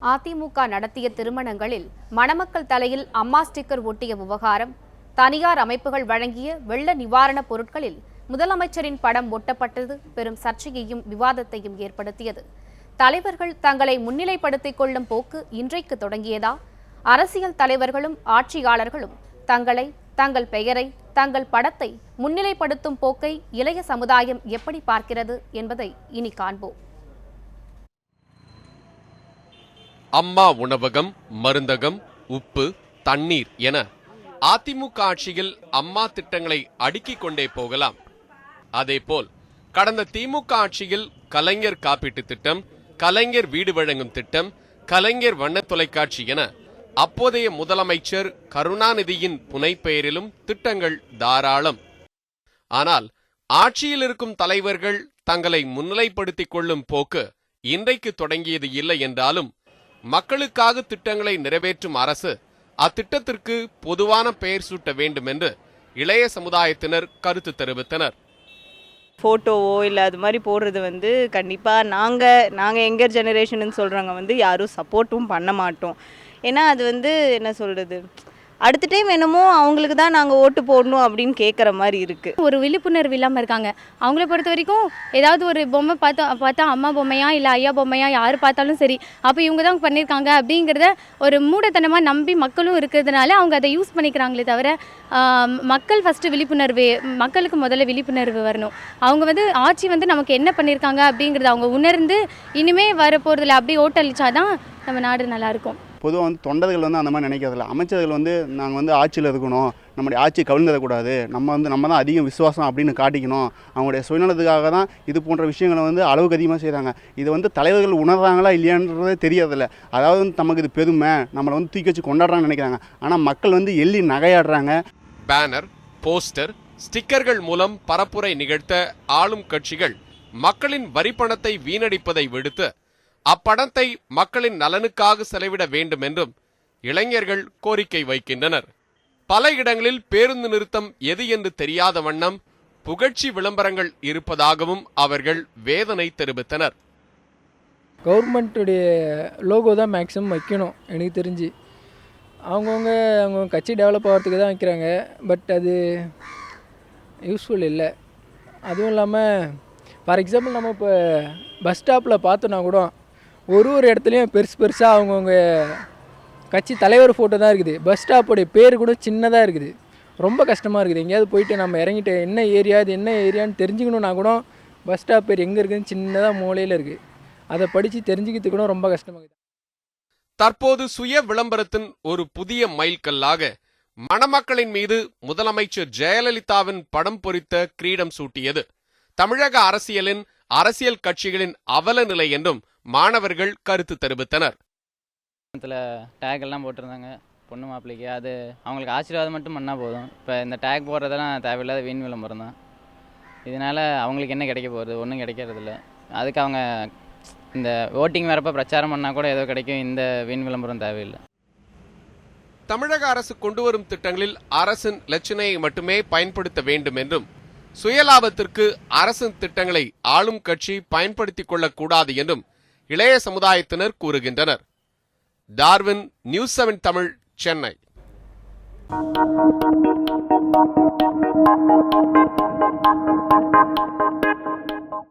அதிமுக நடத்திய திருமணங்களில் மணமக்கள் தலையில் அம்மா ஸ்டிக்கர் ஒட்டிய விவகாரம், தனியார் அமைப்புகள் வழங்கிய வெள்ள நிவாரணப் பொருட்களில் முதலமைச்சரின் படம் ஒட்டப்பட்டது பெரும் சர்ச்சையையும் விவாதத்தையும் ஏற்படுத்தியது. தலைவர்கள் தங்களை முன்னிலைப்படுத்திக் கொள்ளும் போக்கு இன்றைக்கு தொடங்கியதா? அரசியல் தலைவர்களும் ஆட்சியாளர்களும் தங்கள் பெயரை, தங்கள் படத்தை முன்னிலைப்படுத்தும் போக்கை இளைய சமுதாயம் எப்படி பார்க்கிறது என்பதை இனி காண்போம். அம்மா உணவகம், மருந்தகம், உப்பு, தண்ணீர் என அதிமுக ஆட்சியில் அம்மா திட்டங்களை அடுக்கிக் கொண்டே போகலாம். அதேபோல் கடந்த திமுக ஆட்சியில் கலைஞர் காப்பீட்டு திட்டம், கலைஞர் வீடு வழங்கும் திட்டம், கலைஞர் வண்ண தொலைக்காட்சி என அப்போதைய முதலமைச்சர் கருணாநிதியின் புனைப்பெயரிலும் திட்டங்கள் தாராளம். ஆனால் ஆட்சியில் இருக்கும் தலைவர்கள் தங்களை முன்னிலைப்படுத்திக் கொள்ளும் போக்கு இன்றைக்கு தொடங்கியது இல்லை என்றாலும், மக்களுக்காக திட்டங்களை நிறைவேற்றும் அரசு அத்திட்டத்திற்கு பொதுவான பெயர் சூட்ட வேண்டும் என்று இளைய சமுதாயத்தினர் கருத்து தெரிவித்தனர். ஃபோட்டோவோ இல்லை அது மாதிரி போடுறது கண்டிப்பாக நாங்கள் எங்கர் ஜெனரேஷன் சொல்கிறவங்க யாரும் சப்போர்ட்டும் பண்ண மாட்டோம். ஏன்னா அது என்ன சொல்கிறது, அடுத்த டைம் என்னமோ அவங்களுக்கு தான் நாங்கள் ஓட்டு போடணும் அப்படின்னு கேட்குற மாதிரி இருக்குது. ஒரு விழிப்புணர்வு இல்லாமல் இருக்காங்க. அவங்கள பொறுத்த வரைக்கும் ஏதாவது ஒரு பொம்மை பார்த்தா அம்மா பொம்மையா இல்லை ஐயா பொம்மையா யார் பார்த்தாலும் சரி, அப்போ இவங்க தான் பண்ணியிருக்காங்க அப்படிங்கிறத ஒரு மூடத்தனமாக நம்பி மக்களும் இருக்கிறதுனால அவங்க அதை யூஸ் பண்ணிக்கிறாங்களே தவிர, மக்கள் ஃபஸ்ட்டு மக்களுக்கு முதல்ல விழிப்புணர்வு வரணும். அவங்க ஆட்சி நமக்கு என்ன பண்ணியிருக்காங்க அப்படிங்கிறத அவங்க உணர்ந்து இனிமே வர போகிறதுல அப்படியே ஓட்டளிச்சாதான் நம்ம நாடு நல்லாயிருக்கும். பொதுவாக தொண்டர்கள் அந்த மாதிரி நினைக்கிறதில்ல. அமைச்சர்கள் நாங்கள் ஆட்சியில் இருக்கணும், நம்முடைய ஆட்சி கவிழ்ந்துடக்கூடாது, நம்ம தான் அதிகம் விசுவாசம் அப்படின்னு காட்டிக்கணும், அவங்களுடைய சுயநலத்துக்காக தான் இது போன்ற விஷயங்களை அளவுக்கு அதிகமாக செய்கிறாங்க. இது தலைவர்கள் உணர்றாங்களா இல்லையான்றதே தெரியறதில்ல. அதாவது நமக்கு இது பெருமை, நம்மளை தூக்கி வச்சு கொண்டாடுறாங்கன்னு நினைக்கிறாங்க. ஆனால் மக்கள் எள்ளி நகையாடுறாங்க. பேனர், போஸ்டர், ஸ்டிக்கர்கள் மூலம் பரப்புரை நிகழ்த்த ஆளும் கட்சிகள் மக்களின் வரிப்பணத்தை வீணடிப்பதை விடுத்து அப்பணத்தை மக்களின் நலனுக்காக செலவிட வேண்டும் என்றும் இளைஞர்கள் கோரிக்கை வைக்கின்றனர். பல இடங்களில் பேருந்து நிறுத்தம் எது என்று தெரியாத வண்ணம் புகழ்ச்சி விளம்பரங்கள் இருப்பதாகவும் அவர்கள் வேதனை தெரிவித்தனர். கவர்மெண்ட்டுடைய லோகோ தான் மேக்ஸிமம் வைக்கணும். எனக்கு தெரிஞ்சு அவங்க கட்சி டெவலப் ஆகிறதுக்கு தான் வைக்கிறாங்க. பட் அது யூஸ்ஃபுல் இல்லை. அதுவும் இல்லாமல் ஃபார் எக்ஸாம்பிள் நம்ம இப்போ பஸ் ஸ்டாப்பில் பார்த்தோன்னா கூட ஒரு இடத்துலையும் பெருசாக அவங்கவுங்க கட்சி தலைவர் ஃபோட்டோ தான் இருக்குது. பஸ் ஸ்டாப்போடைய பேர் கூட சின்னதாக இருக்குது. ரொம்ப கஷ்டமாக இருக்குது. எங்கேயாவது போயிட்டு நம்ம இறங்கிட்டு என்ன ஏரியான்னு தெரிஞ்சுக்கணுன்னா கூட பஸ் ஸ்டாப் பேர் எங்கே இருக்குதுன்னு சின்னதாக மூலையில் இருக்குது. அதை படித்து தெரிஞ்சுக்கிறதுக்கு கூட ரொம்ப கஷ்டமாக இருக்குது. தற்போது சுய விளம்பரத்தின் ஒரு புதிய மைல்கல்லாக மணமக்களின் மீது முதலமைச்சர் ஜெயலலிதாவின் படம் பொறித்த கிரீடம் சூட்டியது தமிழக அரசியல் கட்சிகளின் அவல நிலை என்றும் மாணவர்கள் கருத்து தெரிவித்தனர். டேக் எல்லாம் போட்டிருந்தாங்க பொண்ணு மாப்பிள்ளைக்கு. அது அவங்களுக்கு ஆசீர்வாதம் மட்டும் பண்ணால் போதும். இப்போ இந்த டேக் போடுறதெல்லாம் தேவையில்லாத வீண் விளம்பரம் தான். இதனால் அவங்களுக்கு என்ன கிடைக்க போகுது? ஒன்றும் கிடைக்கிறதில்ல. அதுக்கு அவங்க இந்த ஓட்டிங் வரப்போ பிரச்சாரம் பண்ணால் கூட ஏதோ கிடைக்கும். இந்த வீண் விளம்பரம் தேவையில்லை. தமிழக அரசு கொண்டு வரும் திட்டங்களில் அரசின் லட்சணையை மட்டுமே பயன்படுத்த வேண்டும் என்றும், சுயலாபத்திற்கு அரசின் திட்டங்களை ஆளும் கட்சி பயன்படுத்திக் கொள்ளக்கூடாது என்றும் இளைய சமுதாயத்தினர் கூறுகின்றனர். Darwin, news 7 Tamil, Chennai.